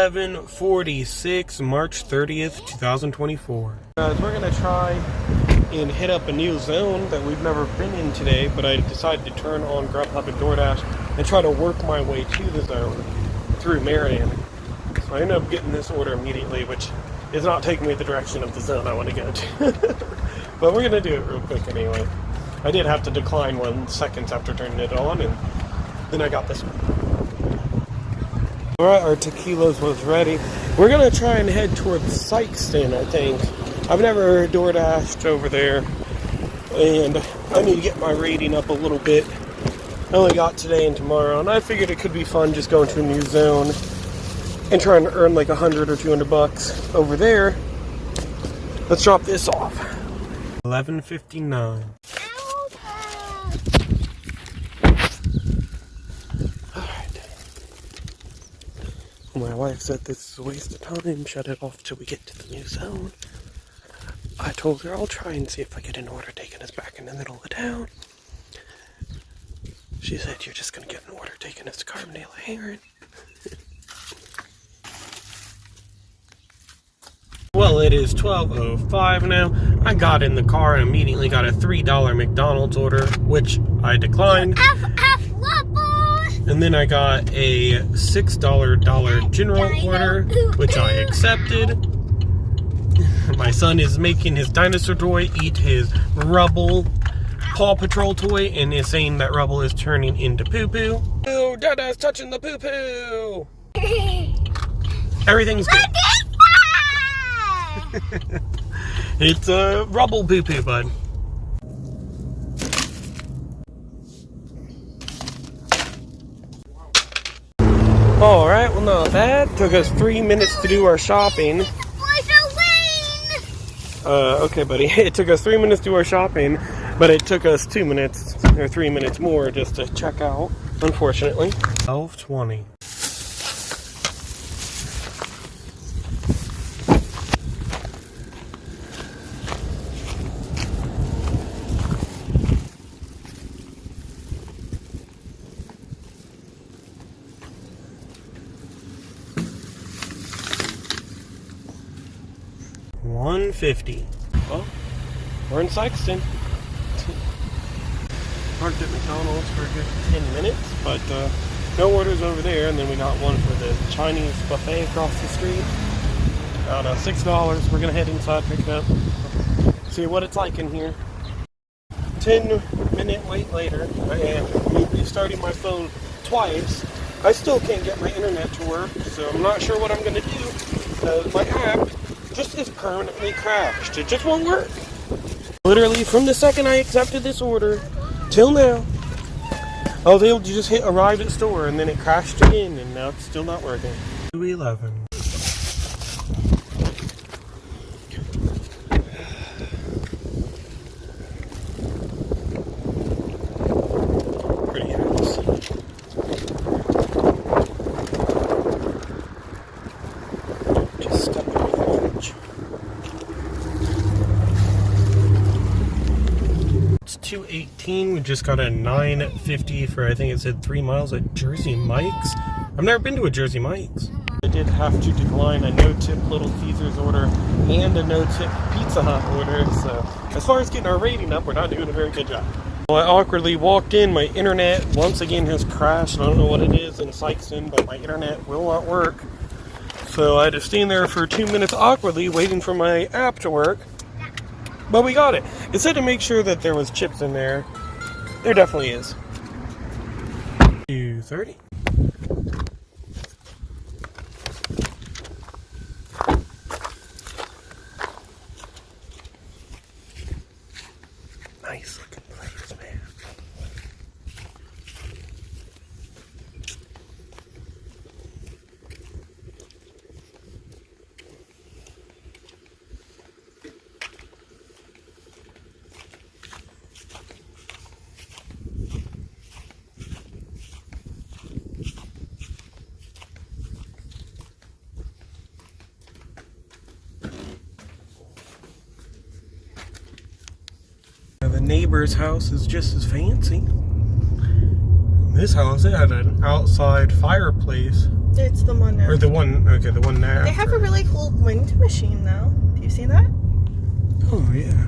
11:46, March 30th, 2024. Guys, we're gonna try and hit up a new zone that we've never been in today, but I decided to turn on Grubhub and Doordash and try to work my way to the zone through Marion. So I ended up getting this order immediately, which is not taking me the direction of the zone I want to go to. But we're gonna do it real quick anyway. I did have to decline 1 second after turning it on, and then I got this one. Alright, our tequilas was ready. We're gonna try and head towards Sykeston, I think. I've never Doordashed over there, and I need to get my rating up a little bit. I only got today and tomorrow, and I figured it could be fun just going to a new zone and trying to earn like 100 or 200 bucks over there. Let's drop this off. 11:59. My wife said this is a waste of time, shut it off till we get to the new zone. I told her I'll try and see if I get an order taking us back in the middle of town. She said you're just gonna get an order taking us to Carbondale Heron. Well, it is 12:05 now. I got in the car and immediately got a $3 McDonald's order, which I declined. And then I got a $6 Dollar General order, which I accepted. My son is making his dinosaur toy eat his Rubble Paw Patrol toy and is saying that Rubble is turning into poo-poo. Oh, Dada's touching the poo-poo! Everything's good. It's a Rubble poo-poo, bud. Alright, well not bad. Took us 3 minutes to do our shopping. Okay buddy. It took us 3 minutes to do our shopping, but it took us 2 minutes, or 3 minutes more just to check out, unfortunately. 12:20. $1.50. Well, we're in Sykeston. Parked at McDonald's for a good 10 minutes, but no orders over there. And then we got one for the Chinese buffet across the street. About $6. We're gonna head inside, pick it up, see what it's like in here. 10-minute wait later. I am restarting my phone twice. I still can't get my internet to work, so I'm not sure what I'm gonna do. My app just is permanently crashed. It just won't work. Literally from the second I accepted this order till now, I was able to just hit arrive at store and then it crashed again, and now it's still not working. 2:11. Pretty house. Just stepping on the lunch. It's 2:18. We just got a $9.50 for, I think it said 3 miles at Jersey Mike's. I've never been to a Jersey Mike's. I did have to decline a no-tip Little Caesars order and a no-tip Pizza Hut order, so as far as getting our rating up, we're not doing a very good job. Well, I awkwardly walked in. My internet once again has crashed. I don't know what it is in Sykeston, but my internet will not work. So I had to stand there for 2 minutes awkwardly waiting for my app to work. But we got it. It said to make sure that there was chips in there. There definitely is. 2:30. Nice looking place, man. The neighbor's house is just as fancy. This house, it had an outside fireplace It's the one now. Or the one, okay, the one there. They have a really cool wind machine though. Do you see that? Oh, yeah.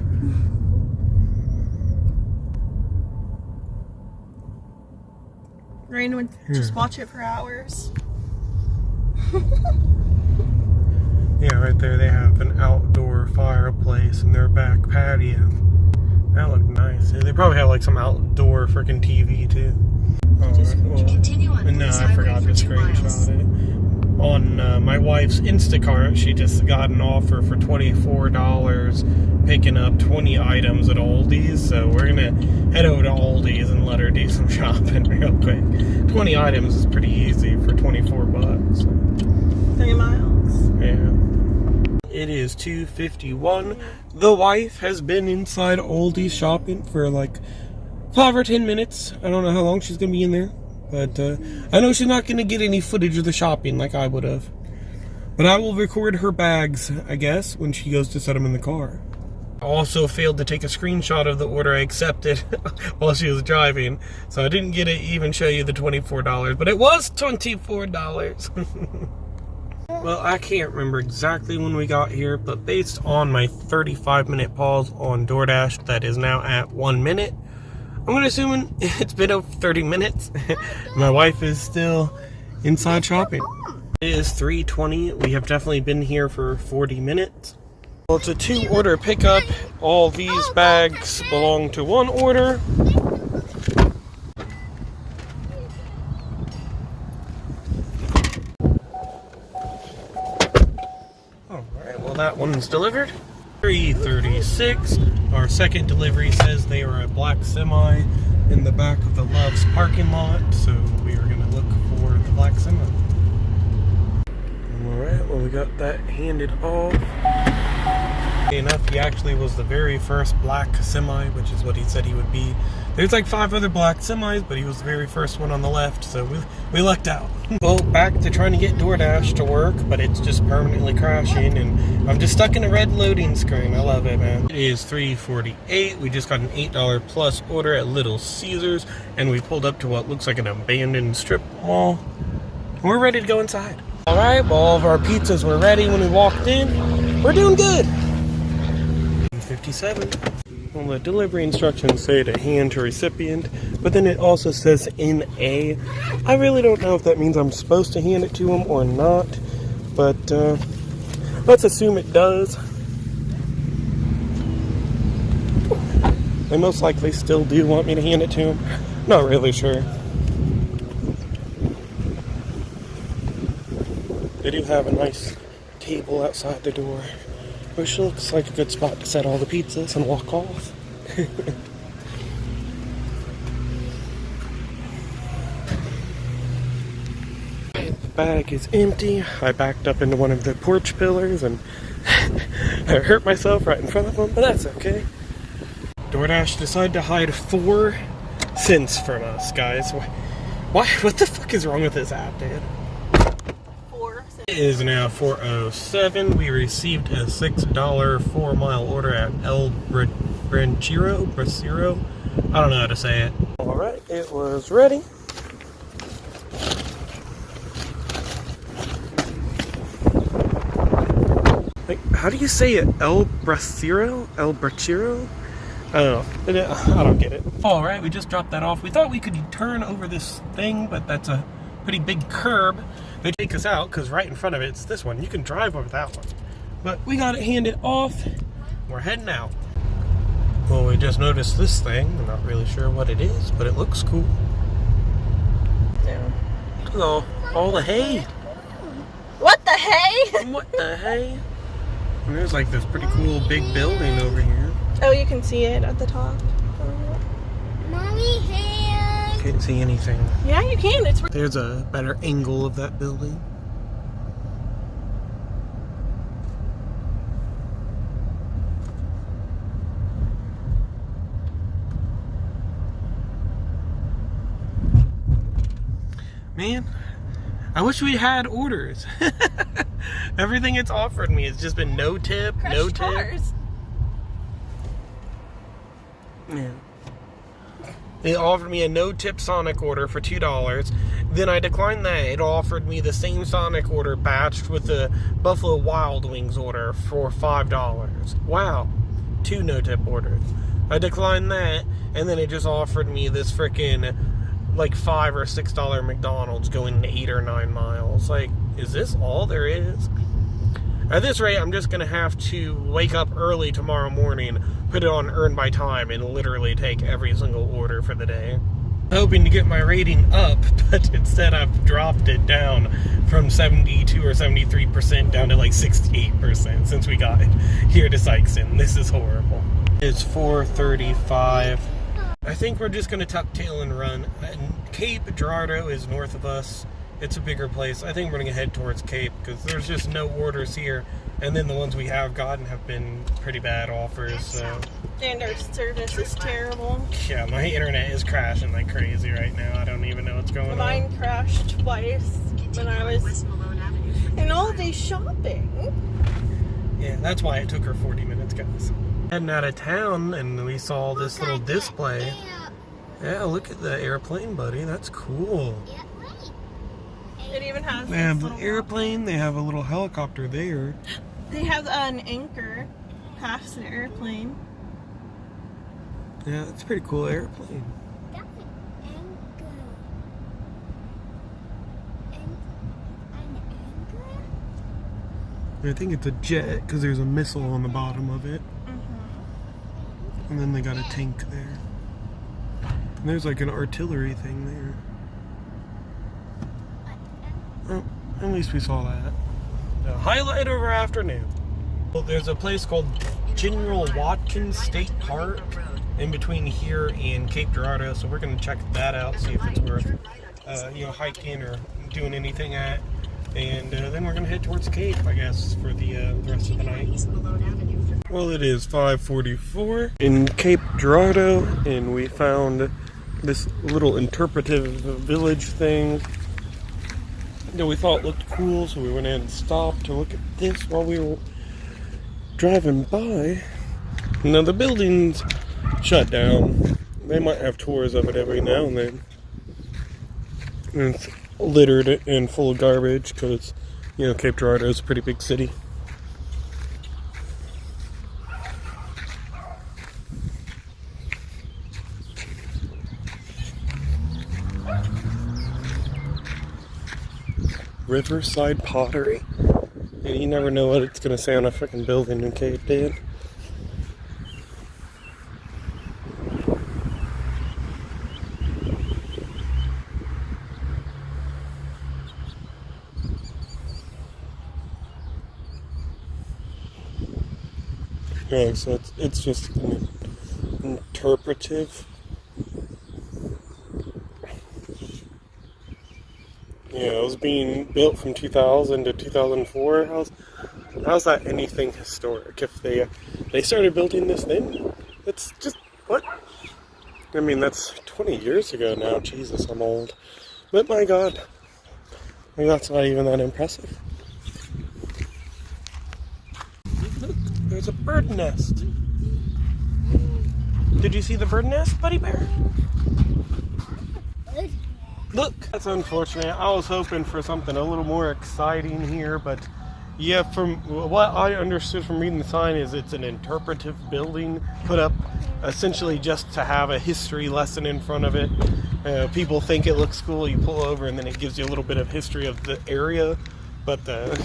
Rain would just watch it for hours. Yeah, right there they have an outdoor fireplace in their back patio. That looked nice. Yeah, they probably have like some outdoor freaking TV too. No, I forgot to screenshot it. On my wife's Instacart, she just got an offer for $24 picking up 20 items at Aldi's. So we're gonna head over to Aldi's and let her do some shopping real quick. 20 items is pretty easy for 24 bucks. 3 miles. Yeah. It is 2:51. The wife has been inside Aldi's shopping for like 5 or 10 minutes. I don't know how long she's gonna be in there, but I know she's not gonna get any footage of the shopping like I would have. But I will record her bags, I guess, when she goes to set them in the car. I also failed to take a screenshot of the order I accepted while she was driving, so I didn't get to even show you the $24, but it was $24. Well, I can't remember exactly when we got here, but based on my 35-minute pause on Doordash that is now at 1 minute, I'm going to assume it's been over 30 minutes. My wife is still inside shopping. It is 3:20. We have definitely been here for 40 minutes. Well, it's a 2-order pickup. All these bags belong to one order. Alright, well that one's delivered. 3:36. Our second delivery says they are a black semi in the back of the Love's parking lot, so we are going to look for the black semi. Alright, well we got that handed off. Enough, he actually was the very first black semi, which is what he said he would be. There's like 5 other black semis, but he was the very first one on the left, so we lucked out. Well, back to trying to get Doordash to work, but it's just permanently crashing, and I'm just stuck in a red loading screen. I love it, man. It is 3:48. We just got an $8 plus order at Little Caesars, and we pulled up to what looks like an abandoned strip mall. We're ready to go inside. All right, well, all of our pizzas were ready when we walked in. We're doing good. 57. Well, the delivery instructions say to hand to recipient, but then it also says NA. I really don't know if that means I'm supposed to hand it to him or not, but let's assume it does. They most likely still do want me to hand it to him. Not really sure. They do have a nice table outside the door, which looks like a good spot to set all the pizzas and walk off. The bag is empty. I backed up into one of the porch pillars and I hurt myself right in front of them, but that's okay. Doordash decided to hide 4 cents from us, guys. Why? What the fuck is wrong with this app, dude? It is now 4:07. We received a $6 4-mile order at El Bracero. I don't know how to say it. Alright, it was ready. Like, how do you say it? El Bracero? El Bracero? I don't know. I don't get it. Alright, we just dropped that off. We thought we could turn over this thing, but that's a pretty big curb. They take us out because right in front of it's this one. You can drive over that one. But we got it handed off. We're heading out. Well, we just noticed this thing. I'm not really sure what it is, but it looks cool. Yeah. Look at all the hay. What the hay? What the hay? And there's like this pretty cool big building over here. Oh, you can see it at the top. Mommy, hey. Can't see anything. Yeah, you can. It's. There's a better angle of that building. Man, I wish we had orders. Everything it's offered me has just been no tip, no tip. Cars. Yeah. It offered me a no-tip Sonic order for $2. Then I declined that. It offered me the same Sonic order batched with the Buffalo Wild Wings order for $5. Wow. 2 no-tip orders. I declined that, and then it just offered me this frickin' like $5 or $6 McDonald's going 8 or 9 miles. Like, is this all there is? At this rate, I'm just going to have to wake up early tomorrow morning, put it on Earn by Time, and literally take every single order for the day. Hoping to get my rating up, but instead I've dropped it down from 72 or 73% down to like 68% since we got here to Sykeston. This is horrible. It's 4:35. I think we're just going to tuck tail and run. Cape Girardeau is north of us. It's a bigger place. I think we're going to head towards Cape because there's just no orders here. And then the ones we have gotten have been pretty bad offers. So. And our service is terrible. Yeah, my internet is crashing like crazy right now. I don't even know what's going on. Mine crashed twice when I was in all day shopping. Yeah, that's why it took her 40 minutes, guys. Heading out of town and we saw this little display. Yeah, look at the airplane, buddy. That's cool. It even has. They have an airplane. They have a little helicopter there. They have an anchor past the airplane. Yeah, it's a pretty cool airplane. That's an anchor. An anchor? I think it's a jet because there's a missile on the bottom of it. And then they got a tank there. And there's like an artillery thing there. Well, at least we saw that. The highlight of our afternoon. Well, there's a place called General Watkins State Park in between here and Cape Girardeau, so we're going to check that out, see if it's worth hiking or doing anything at. And then we're going to head towards Cape, I guess, for the rest of the night. Well, it is 5:44 in Cape Girardeau, and we found this little interpretive village thing that we thought looked cool, so we went in and stopped to look at this while we were driving by. Now the building's shut down. They might have tours of it every now and then. And it's littered and full of garbage because, Cape Girardeau is a pretty big city. Riverside Pottery. And you never know what it's going to say on a freaking building in Cape, Dan. Yeah, so it's just an interpretive. Yeah, it was being built from 2000 to 2004. How's that anything historic? If they started building this then, it's just, what? I mean, that's 20 years ago now. Jesus, I'm old. But my God, maybe that's not even that impressive. Look, there's a bird nest. Did you see the bird nest, Buddy Bear? Look, that's unfortunate. I was hoping for something a little more exciting here, but yeah, from what I understood from reading the sign is it's an interpretive building put up essentially just to have a history lesson in front of it. People think it looks cool, you pull over and then it gives you a little bit of history of the area, but it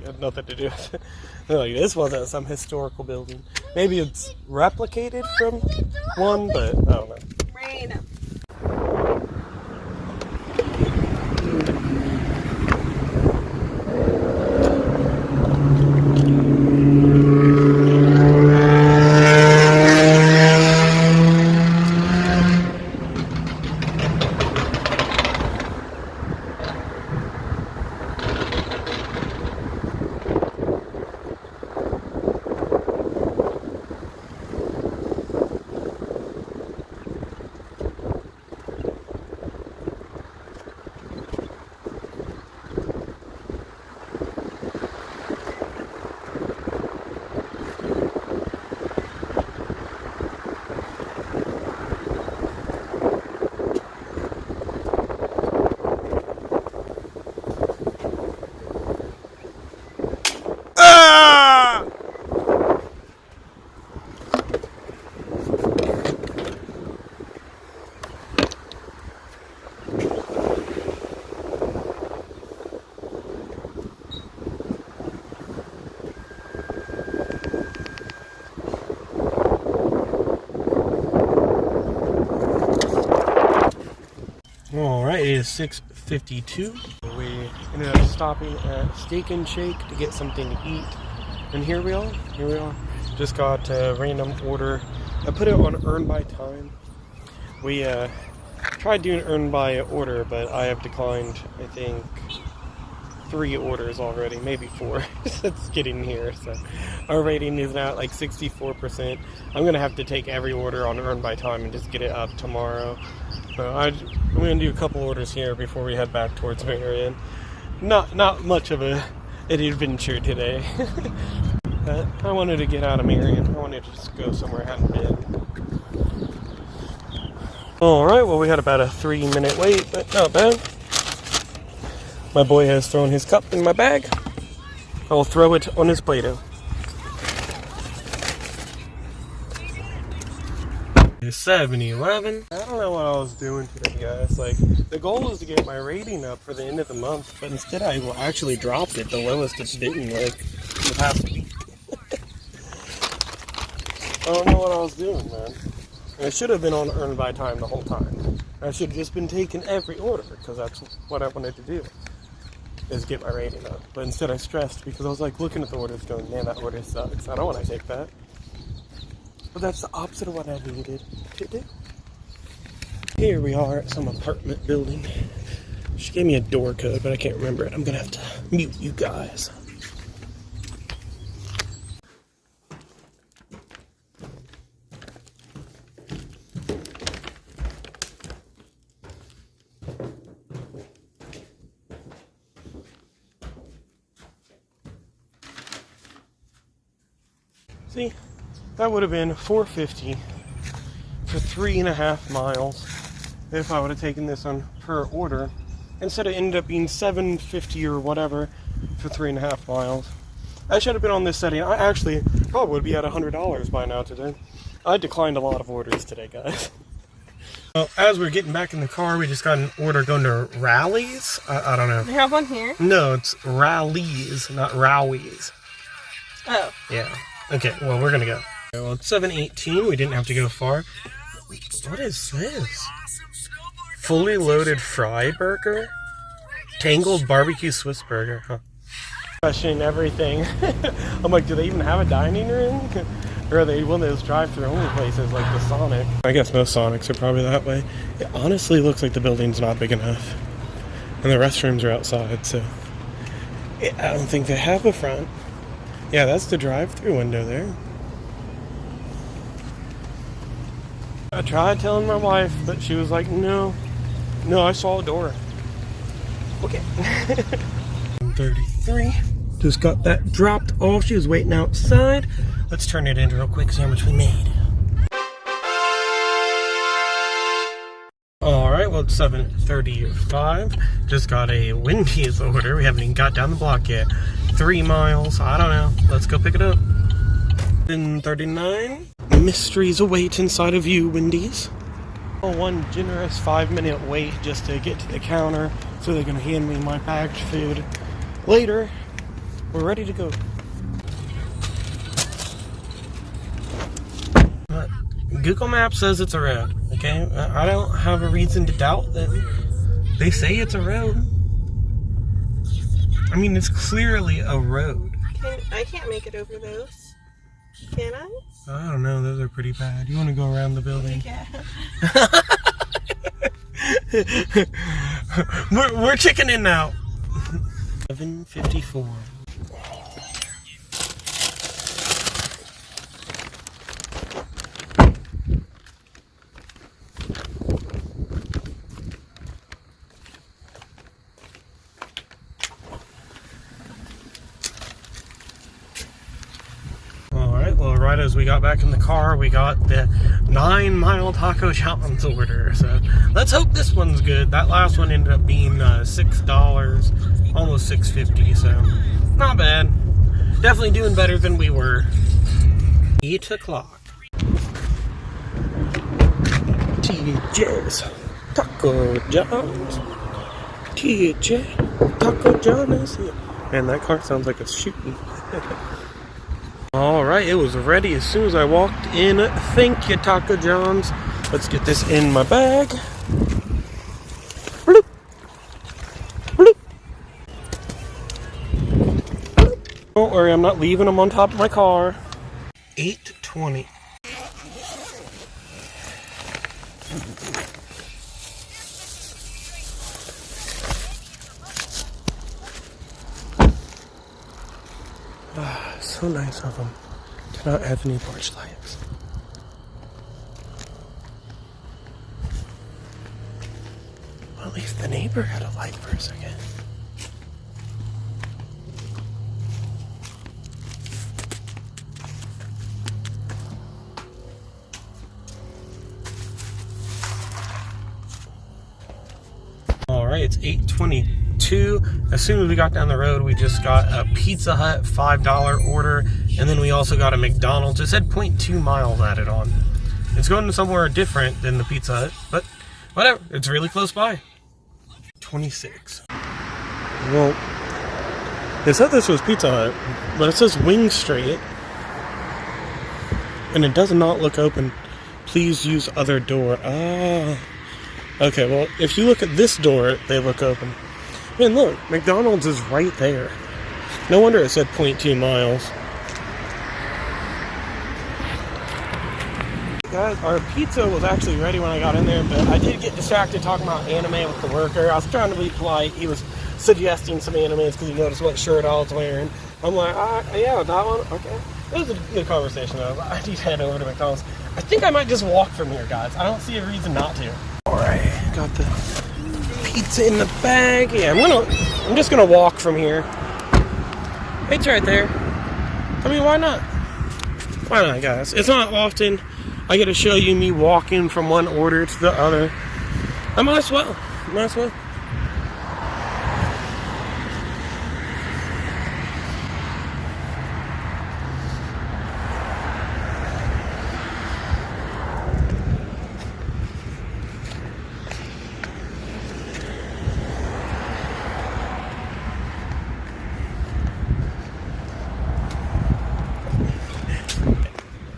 had nothing to do with it. Like, this wasn't some historical building. Maybe it's replicated from one, but I don't know. Rain. is 6:52. We ended up stopping at Steak and Shake to get something to eat. And here we are. Just got a random order. I put it on earn by time. We tried doing earn by order, but I have declined, I think, 3 orders already, maybe 4 since getting here. So our rating is now at like 64%. I'm gonna have to take every order on earn by time and just get it up tomorrow. So I'm gonna do a couple orders here before we head back towards Marion. Not much of an adventure today. But I wanted to get out of Marion. I wanted to just go somewhere I hadn't been. Alright, well we had about a 3-minute wait, but not bad. My boy has thrown his cup in my bag. I'll throw it on his Play-Doh. 7-Eleven. I don't know what I was doing today, guys. Like, the goal was to get my rating up for the end of the month, but instead I actually dropped it, the lowest it's been, like, in the past week. I don't know what I was doing, man. I should have been on earn by time the whole time. I should have just been taking every order, because that's what I wanted to do, is get my rating up. But instead I stressed, because I was like looking at the orders going, man, that order sucks. I don't want to take that. But that's the opposite of what I needed to do. Here we are at some apartment building. She gave me a door code, but I can't remember it. I'm going to have to mute you guys. See, that would have been $4.50 for 3.5 miles if I would have taken this on per order. Instead, it ended up being $7.50 or whatever for 3.5 miles. I should have been on this setting. I actually probably would be at $100 by now today. I declined a lot of orders today, guys. Well, as we're getting back in the car, we just got an order going to Rallies. I don't know. They have one here? No, it's Rallies, not Rowies. Oh. Yeah. Okay, well, we're gonna go. Well, it's 7:18. We didn't have to go far. What is this? Fully loaded fry burger? Tangled barbecue Swiss burger, huh? Questioning everything. I'm like, do they even have a dining room? Or are they one of those drive-thru only places like the Sonic? I guess most Sonics are probably that way. It honestly looks like the building's not big enough. And the restrooms are outside, so I don't think they have a front. Yeah, that's the drive-thru window there. I tried telling my wife, but she was like, no, I saw a door. Okay. 33. Just got that dropped off. She was waiting outside. Let's turn it in real quick, see how much we made. Alright, well, it's 7:35. Just got a Wendy's order. We haven't even got down the block yet. 3 miles. I don't know. Let's go pick it up. 10:39. Mysteries await inside of you, Wendy's. One generous 5-minute wait just to get to the counter so they're going to hand me my bagged food. Later, we're ready to go. Google Maps says it's a road, okay? I don't have a reason to doubt them. They say it's a road. I mean, it's clearly a road. I can't make it over those. Can I? I don't know. Those are pretty bad. You want to go around the building? Yeah. we're checking in now. 7:54. Right as we got back in the car, we got the 9-mile Taco John's order. So let's hope this one's good. That last one ended up being $6, almost $6.50. So not bad. Definitely doing better than we were. 8 o'clock. TJ's Taco John's. TJ Taco John's. Man, that car sounds like it's shooting. Alright, it was ready as soon as I walked in. Thank you, Taco John's. Let's get this in my bag. Bloop. worry, I'm not leaving them on top of my car. 8:20. So nice of them to not have any porch lights. Well, at least the neighbor had a light for a second. Alright, it's 8:22. As soon as we got down the road, we just got a Pizza Hut $5 order, and then we also got a McDonald's. It said 0.2 miles added on. It's going to somewhere different than the Pizza Hut, but whatever, it's really close by. 26. Well, it said this was Pizza Hut, but it says Wing Street, and it does not look open. Please use other door. Ah. Okay, well, if you look at this door, they look open. Man, look, McDonald's is right there. No wonder it said 0.2 miles. Guys, our pizza was actually ready when I got in there, but I did get distracted talking about anime with the worker. I was trying to be polite. He was suggesting some animes because he noticed what shirt I was wearing. I'm like, yeah, that one? Okay. It was a good conversation, though. I need to head over to McDonald's. I think I might just walk from here, guys. I don't see a reason not to. Alright, got the pizza in the bag. Yeah, I'm just gonna walk from here. It's right there. I mean, why not? Why not, guys? It's not often I get to show you me walking from one order to the other. I might as well. Might as well.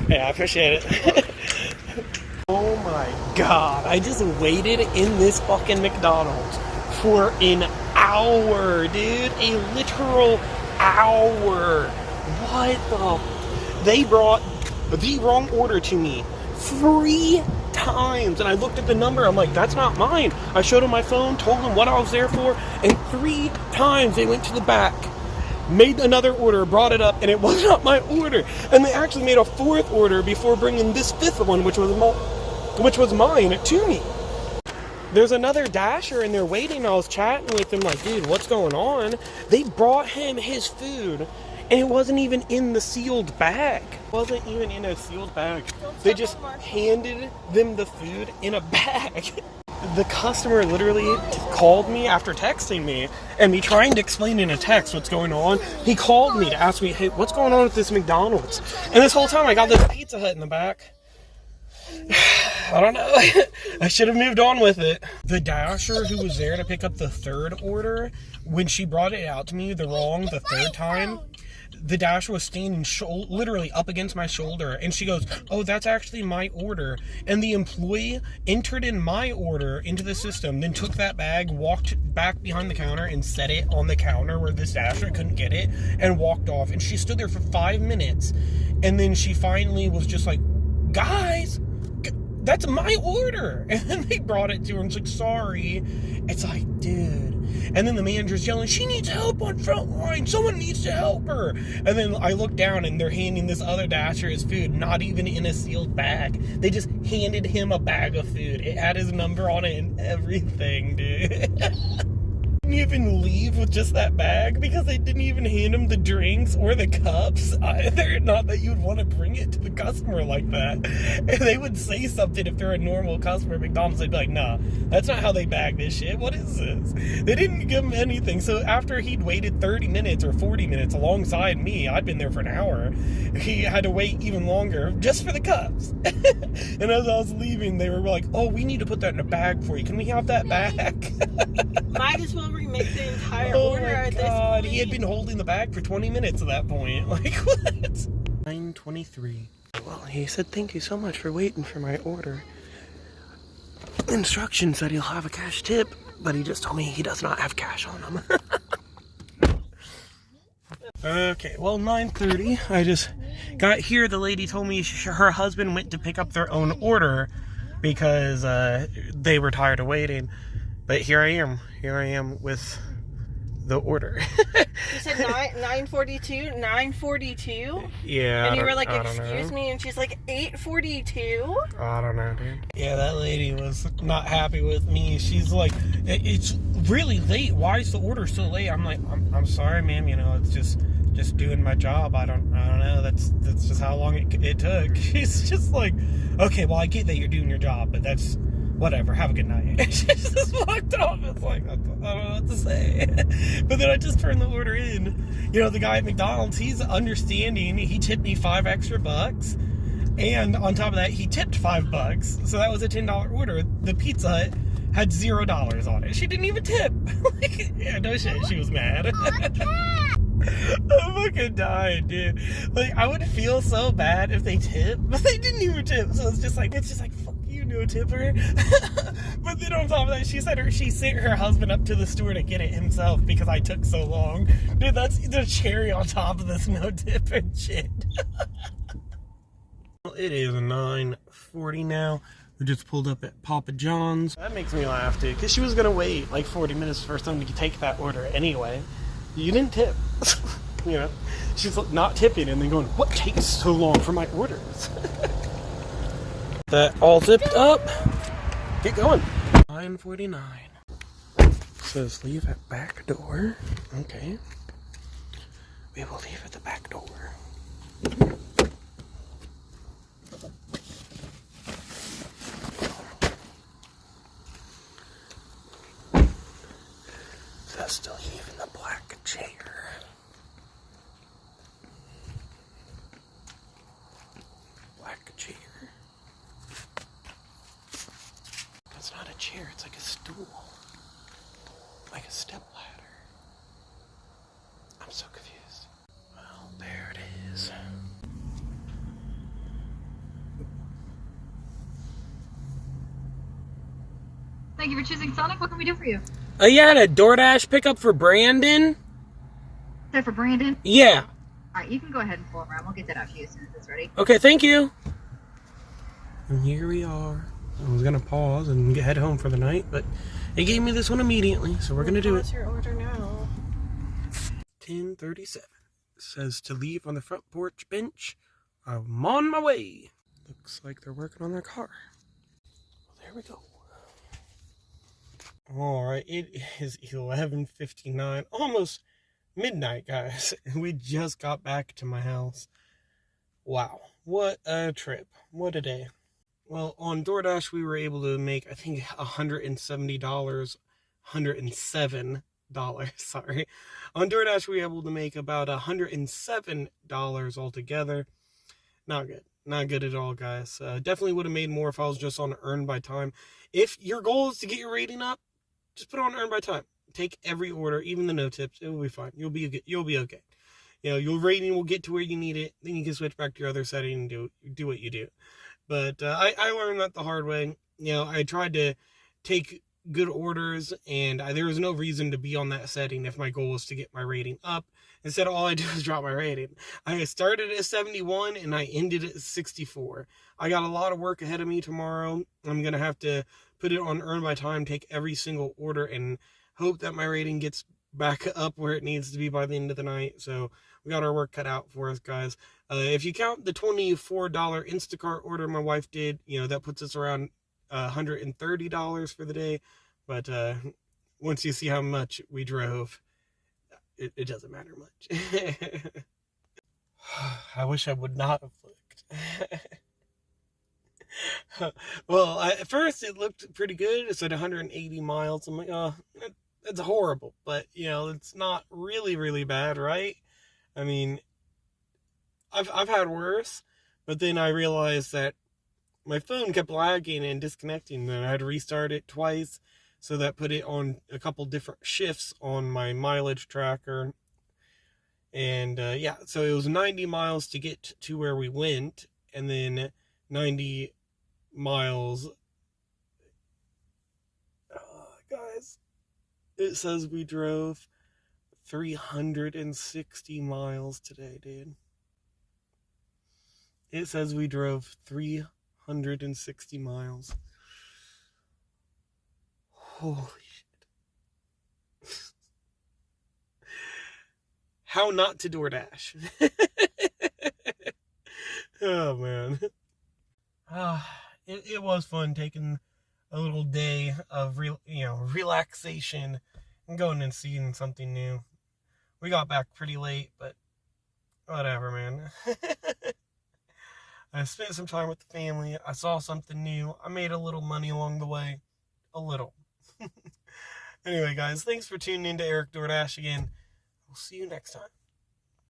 Yeah, I appreciate it. Oh my god, I just waited in this fucking McDonald's for an hour, dude. A literal hour. What the? They brought the wrong order to me 3 times, and I looked at the number. I'm like, that's not mine. I showed them my phone, told them what I was there for, and 3 times they went to the back, made another order, brought it up, and it was not my order. And they actually made a 4th order before bringing this 5th one, which was mine, to me. There's another Dasher in there waiting. I was chatting with him like, dude, what's going on? They brought him his food, and it wasn't even in the sealed bag. It wasn't even in a sealed bag. They just handed them the food in a bag. The customer literally called me after texting me and me trying to explain in a text what's going on. He called me to ask me, hey, what's going on with this McDonald's? And this whole time I got this Pizza Hut in the back. I don't know. I should have moved on with it. The Dasher who was there to pick up the 3rd order, when she brought it out to me the 3rd time, the Dasher was standing literally up against my shoulder, and she goes, oh, that's actually my order. And the employee entered in my order into the system, then took that bag, walked back behind the counter and set it on the counter where this Dasher couldn't get it, and walked off. And she stood there for 5 minutes, and then she finally was just like, guys, that's my order. And then they brought it to her and she's like, sorry. It's like, dude. And then the manager's yelling, she needs help on front line. Someone needs to help her. And then I look down and they're handing this other Dasher his food, not even in a sealed bag. They just handed him a bag of food. It had his number on it and everything, dude. Didn't even leave with just that bag because they didn't even hand him the drinks or the cups either. Not that you'd want to bring it to the customer like that. And they would say something if they're a normal customer at McDonald's. They'd be like, nah, that's not how they bag this shit. What is this? They didn't give him anything. So after he'd waited 30 minutes or 40 minutes alongside me, I'd been there for an hour, he had to wait even longer just for the cups. And as I was leaving, they were like, oh, we need to put that in a bag for you. Can we have that bag? Might as well remake the entire Oh order my at this god, point. he had been holding the bag for 20 minutes at that point. Like, what? 9:23. Well, he said thank you so much for waiting for my order. Instructions said he'll have a cash tip, but he just told me he does not have cash on him. Okay, well, 9:30. I just got here. The lady told me her husband went to pick up their own order because they were tired of waiting. But here I am. Here I am with the order. You said 9:42? 9:42? Yeah. And you were like, I don't excuse know. me? And she's like, 8:42? I don't know, dude. Yeah, that lady was not happy with me. She's like, it's really late. Why is the order so late? I'm like, I'm sorry, ma'am. You know, it's just doing my job. I don't know. That's just how long it took. She's just like, okay, well, I get that you're doing your job, but that's whatever. Have a good night. She just walked off. It's like, I don't know what to say. But then I just turned the order in. You know, the guy at McDonald's, he's understanding. He tipped me $5 extra. And on top of that, he tipped $5. So that was a $10 order. The Pizza Hut had $0 on it. She didn't even tip. Like, yeah, no shit. She was mad. I'm fucking dying, dude. Like, I would feel so bad if they tipped, but they didn't even tip. So it's just like, fuck you, no tipper. But then on top of that, she sent her husband up to the store to get it himself because I took so long. Dude, that's the cherry on top of this no tipping shit. Well, it is 9:40 now. We just pulled up at Papa John's. That makes me laugh, dude, because she was going to wait like 40 minutes for someone to take that order anyway. You didn't tip. You know, she's not tipping and then going, what takes so long for my orders? That all zipped up. Get going. 9:49. Says leave at back door. Okay. We will leave at the back door. Says to leave in the black chair. Black chair. That's not a chair, it's like a stool. Like a step ladder. I'm so confused. Well, there it is. Thank you for choosing Sonic. What can we do for you? You had a Doordash pickup for Brandon? Is that for Brandon? Yeah. Alright, you can go ahead and pull around. We'll get that out to you as soon as it's ready. Okay, thank you. And here we are. I was gonna pause and head home for the night, but it gave me this one immediately, so we're gonna do it. What's your order now? 10:37. It says to leave on the front porch bench. I'm on my way. Looks like they're working on their car. Well, there we go. Alright, it is 11:59, almost midnight, guys. We just got back to my house. Wow, what a trip. What a day. Well, on DoorDash, we were able to make, I think, $170, $107, sorry. On DoorDash, we were able to make about $107 altogether. Not good. Not good at all, guys. Definitely would have made more if I was just on Earn by Time. If your goal is to get your rating up, just put it on Earn by Time. Take every order, even the no tips. It will be fine. You'll be okay. You know, your rating will get to where you need it. Then you can switch back to your other setting and do what you do. But I learned that the hard way. You know, I tried to take good orders, and there was no reason to be on that setting if my goal was to get my rating up. Instead, all I did was drop my rating. I started at 71, and I ended at 64. I got a lot of work ahead of me tomorrow. I'm going to have to put it on Earn by Time, take every single order, and hope that my rating gets back up where it needs to be by the end of the night. So we got our work cut out for us, guys. If you count the $24 Instacart order my wife did, you know, that puts us around $130 for the day. But once you see how much we drove, it doesn't matter much. I wish I would not have looked. Well, at first it looked pretty good. It said 180 miles. I'm like, oh, that's horrible. But, you know, it's not really, really bad, right? I mean, I've had worse. But then I realized that my phone kept lagging and disconnecting. And I had to restart it twice. So that put it on a couple different shifts on my mileage tracker. And, yeah, so it was 90 miles to get to where we went. And then 90 miles. Guys, it says we drove 360 miles today, dude. It says we drove 360 miles. Holy shit. How not to DoorDash. Oh, man. It was fun taking a little day of relaxation and going and seeing something new. We got back pretty late, but whatever, man. I spent some time with the family. I saw something new. I made a little money along the way. A little. Anyway, guys, thanks for tuning in to Eric Doordash again. We'll see you next time.